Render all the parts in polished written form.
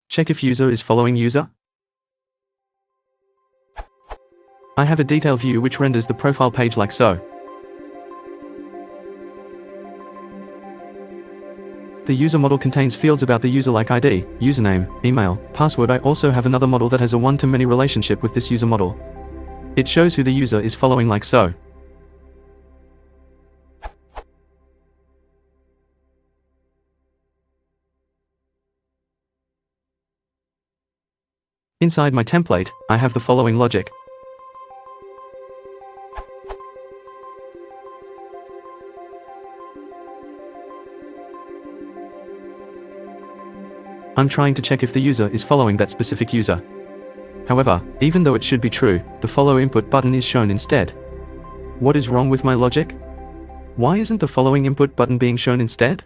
Check if user is following user. I have a detail view which renders the profile page like so. The user model contains fields about the user like ID, username, email, password. I also have another model that has a one-to-many relationship with this user model. It shows who the user is following like so. Inside my template, I have the following logic. I'm trying to check if the user is following that specific user. However, even though it should be true, the follow input button is shown instead. What is wrong with my logic? Why isn't the following input button being shown instead?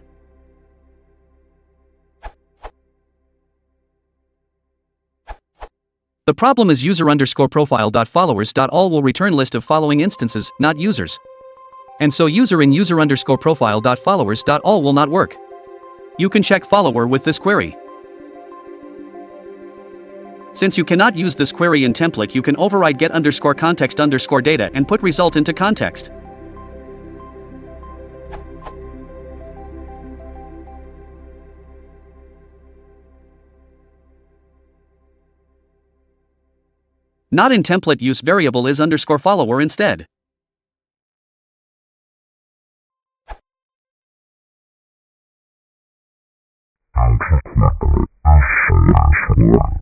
The problem is user_profile.followers.all will return list of following instances, not users. And so user in user_profile.followers.all will not work. You can check follower with this query. Since you cannot use this query in template, you can override get_context_data and put result into context. Not in template use variable is _follower instead. I just